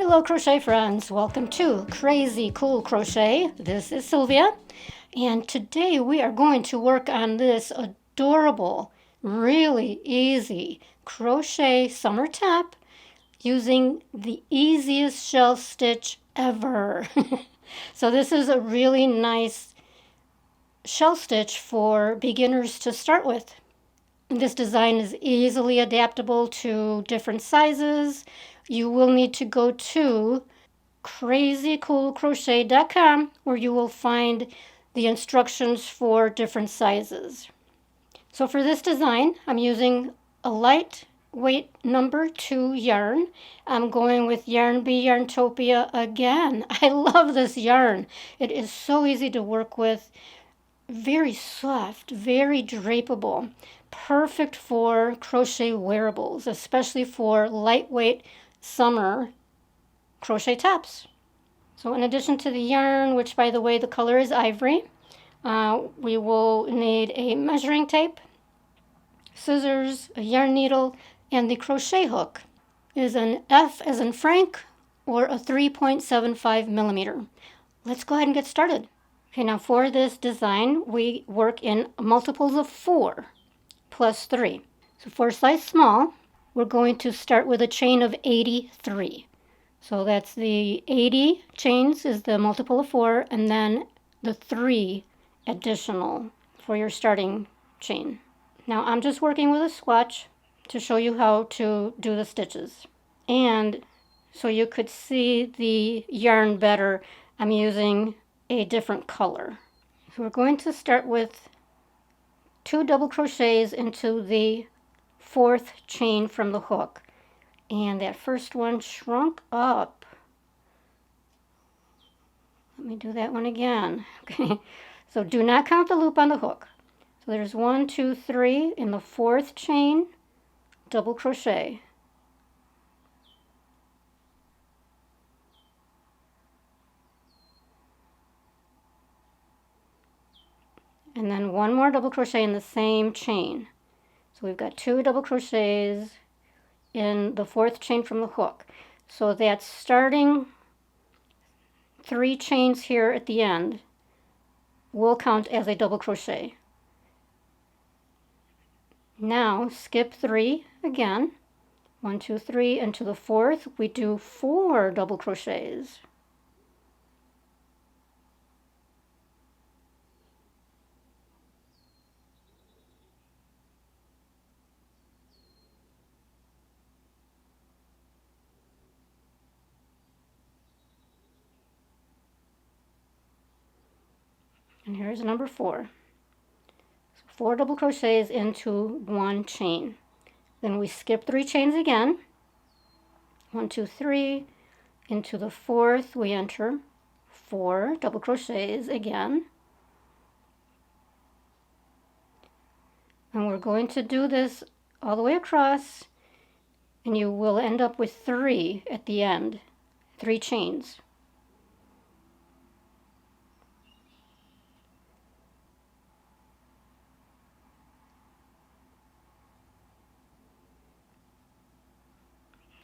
Hello crochet friends, welcome to Crazy Cool Crochet. This is Sylvia, and today we are going to work on this adorable, really easy crochet summer top using the easiest shell stitch ever. So this is a really nice shell stitch for beginners to start with. This design is easily adaptable to different sizes. You will need to go to crazycoolcrochet.com where you will find the instructions for different sizes. So for this design, I'm using a lightweight number 2 yarn. I'm going with yarn Bee Yarntopia again. I love this yarn. It is so easy to work with, very soft, very drapable, perfect for crochet wearables, especially for lightweight summer crochet tops. So in addition to the yarn, which by the way the color is ivory, we will need a measuring tape, scissors, a yarn needle, and the crochet hook is an F as in Frank or a 3.75 millimeter. Let's go ahead and get started. Okay, now for this design we work in multiples of 4 plus 3. So for size small, we're going to start with a chain of 83. So that's the 80 chains is the multiple of 4, and then the 3 additional for your starting chain. Now I'm just working with a swatch to show you how to do the stitches. And so you could see the yarn better, I'm using a different color. So we're going to start with 2 double crochets into the 4th chain from the hook. And that first one shrunk up. Let me do that one again. Okay, so do not count the loop on the hook. So there's 1, 2, 3 in the 4th chain, double crochet. And then 1 more double crochet in the same chain. So we've got 2 double crochets in the 4th chain from the hook. So that's starting 3 chains here at the end will count as a double crochet. Now skip 3 again. 1, 2, 3, into the 4th we do 4 double crochets. And here's number 4. So 4 double crochets into 1 chain. Then we skip 3 chains again. 1, 2, 3. Into the 4th we enter 4 double crochets again. And we're going to do this all the way across, and you will end up with 3 at the end, 3 chains.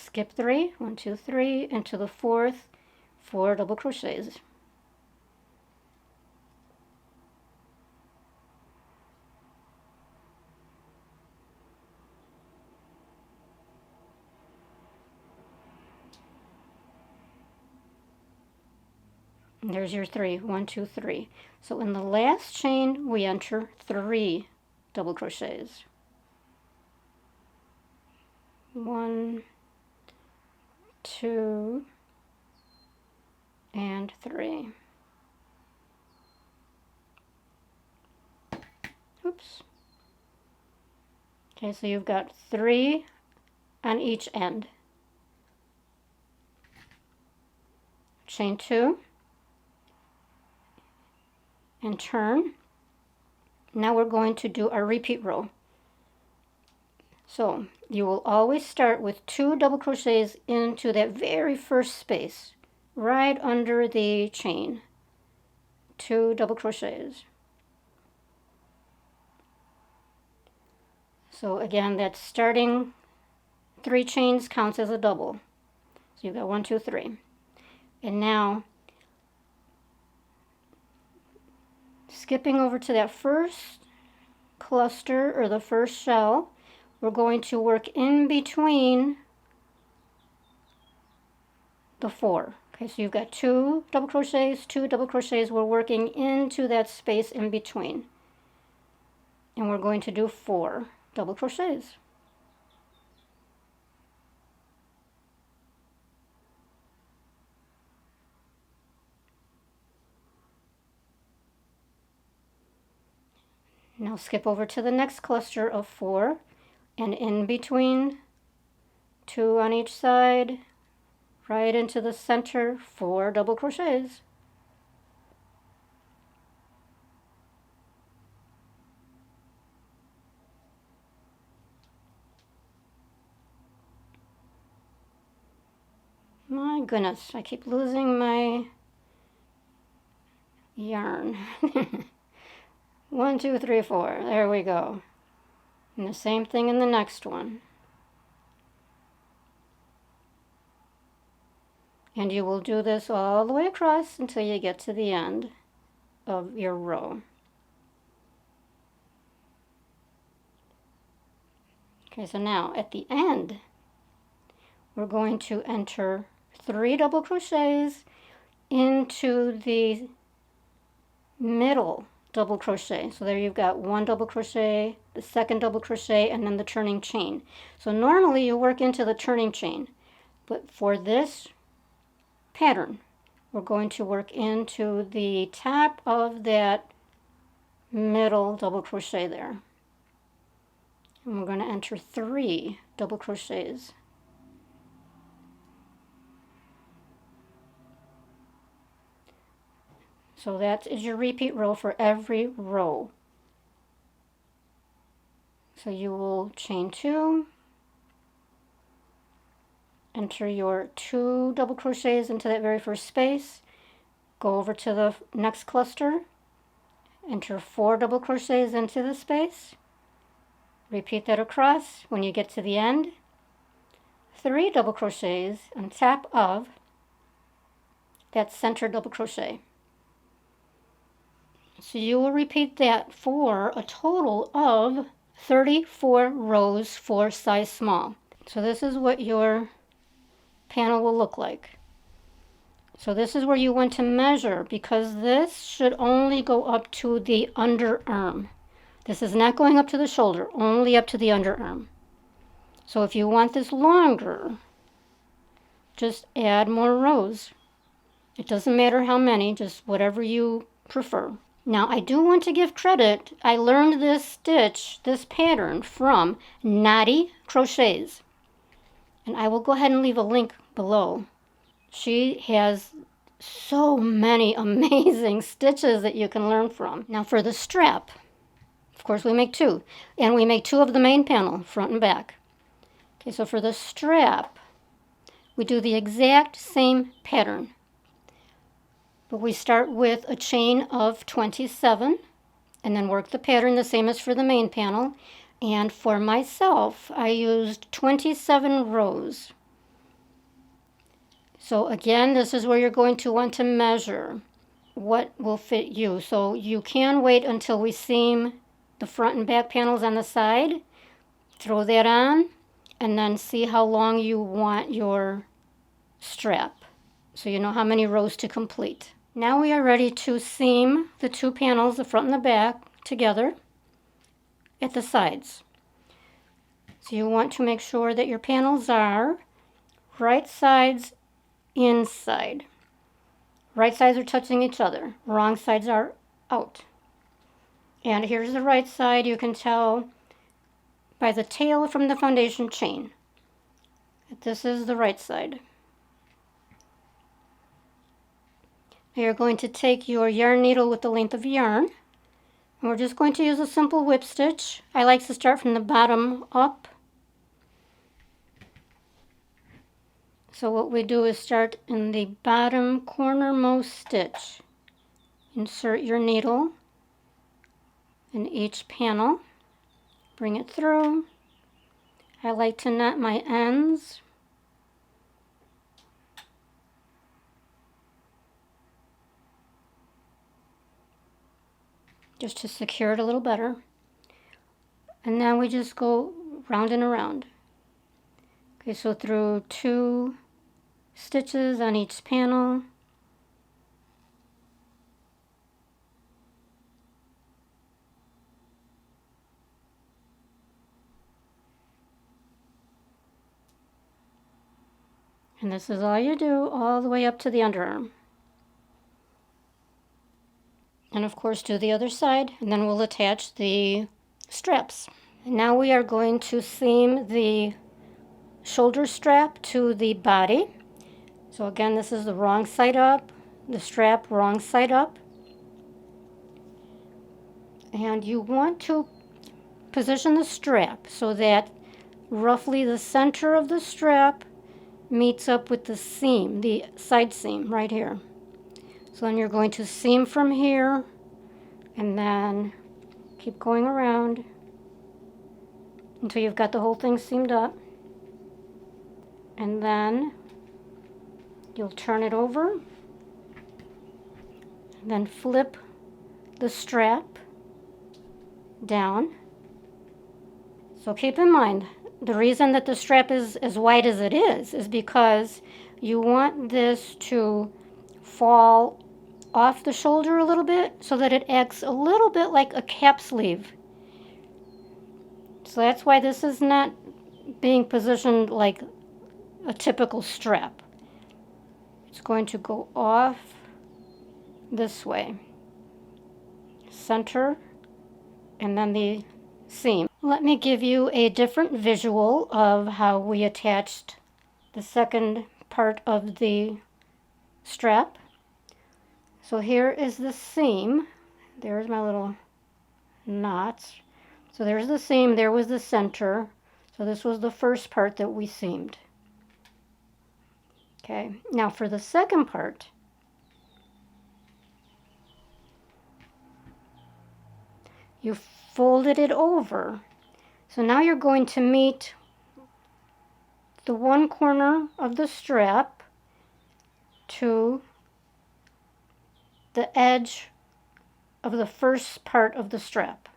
Skip 3, 1, 2, 3, into the 4th, 4 double crochets. And there's your 3, 1, 2, 3. So in the last chain we enter 3 double crochets. 1, 2, and 3. Oops. Okay, so you've got 3 on each end. Chain 2 and turn. Now we're going to do our repeat row. So you will always start with 2 double crochets into that very first space, right under the chain. 2 double crochets. So again, that's starting 3 chains counts as a double. So you've got 1, 2, 3. And now, skipping over to that first cluster or the first shell, we're going to work in between the 4. Okay, so you've got 2 double crochets, 2 double crochets. We're working into that space in between. And we're going to do 4 double crochets. Now skip over to the next cluster of 4, and in between, 2 on each side, right into the center, 4 double crochets. My goodness, I keep losing my yarn. 1, 2, 3, 4. There we go. And the same thing in the next one. And you will do this all the way across until you get to the end of your row. Okay, so now at the end, we're going to enter 3 double crochets into the middle double crochet. So there you've got 1 double crochet, the second double crochet, and then the turning chain. So normally you work into the turning chain, but for this pattern, we're going to work into the top of that middle double crochet there. And we're going to enter 3 double crochets. So that is your repeat row for every row. So you will chain 2, enter your 2 double crochets into that very first space, go over to the next cluster, enter 4 double crochets into the space, repeat that across. When you get to the end, 3 double crochets on top of that center double crochet. So you will repeat that for a total of 34 rows for size small. So this is what your panel will look like. So this is where you want to measure, because this should only go up to the underarm. This is not going up to the shoulder, only up to the underarm. So if you want this longer, just add more rows. It doesn't matter how many, just whatever you prefer. Now I do want to give credit. I learned this stitch, this pattern, from Knotty Crochets. And I will go ahead and leave a link below. She has so many amazing stitches that you can learn from. Now for the strap, of course we make 2. And we make 2 of the main panel, front and back. Okay, so for the strap, we do the exact same pattern. But we start with a chain of 27 and then work the pattern the same as for the main panel. And for myself, I used 27 rows. So again, this is where you're going to want to measure what will fit you. So you can wait until we seam the front and back panels on the side, throw that on, and then see how long you want your strap, so you know how many rows to complete. Now we are ready to seam the 2 panels, the front and the back, together at the sides. So you want to make sure that your panels are right sides inside. Right sides are touching each other. Wrong sides are out. And here's the right side. You can tell by the tail from the foundation chain that this is the right side. You're going to take your yarn needle with the length of yarn, and we're just going to use a simple whip stitch. I like to start from the bottom up. So what we do is start in the bottom cornermost stitch. Insert your needle in each panel, bring it through. I like to knot my ends. just to secure it a little better. And then we just go round and around. Okay, so through 2 stitches on each panel. And this is all you do all the way up to the underarm. And of course do the other side, and then we'll attach the straps. And now we are going to seam the shoulder strap to the body. So again, this is the wrong side up, the strap wrong side up. And you want to position the strap so that roughly the center of the strap meets up with the seam, the side seam right here. So then you're going to seam from here and then keep going around until you've got the whole thing seamed up. And then you'll turn it over and then flip the strap down. So keep in mind, the reason that the strap is as wide as it is because you want this to fall off the shoulder a little bit so that it acts a little bit like a cap sleeve. So that's why this is not being positioned like a typical strap. It's going to go off this way, center, and then the seam. Let me give you a different visual of how we attached the second part of the strap. So here is the seam. There's my little knots. So there's the seam, there was the center. So this was the first part that we seamed. Okay, now for the second part, you folded it over. So now you're going to meet the one corner of the strap to the edge of the first part of the strap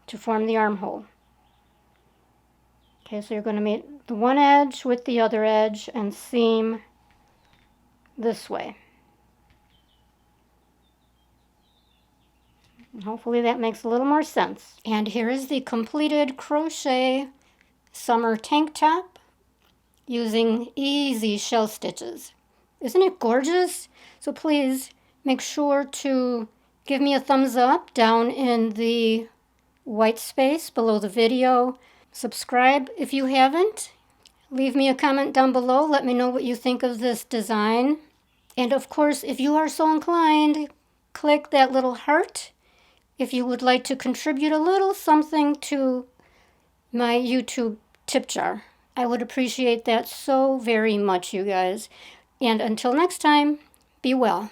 to form the armhole. Okay, so you're going to meet the one edge with the other edge and seam this way. And hopefully that makes a little more sense. And here is the completed crochet summer tank top using easy shell stitches. Isn't it gorgeous? So please make sure to give me a thumbs up down in the white space below the video. Subscribe if you haven't. Leave me a comment down below. Let me know what you think of this design. And of course, if you are so inclined, click that little heart if you would like to contribute a little something to my YouTube tip jar. I would appreciate that so very much, you guys. And until next time, be well.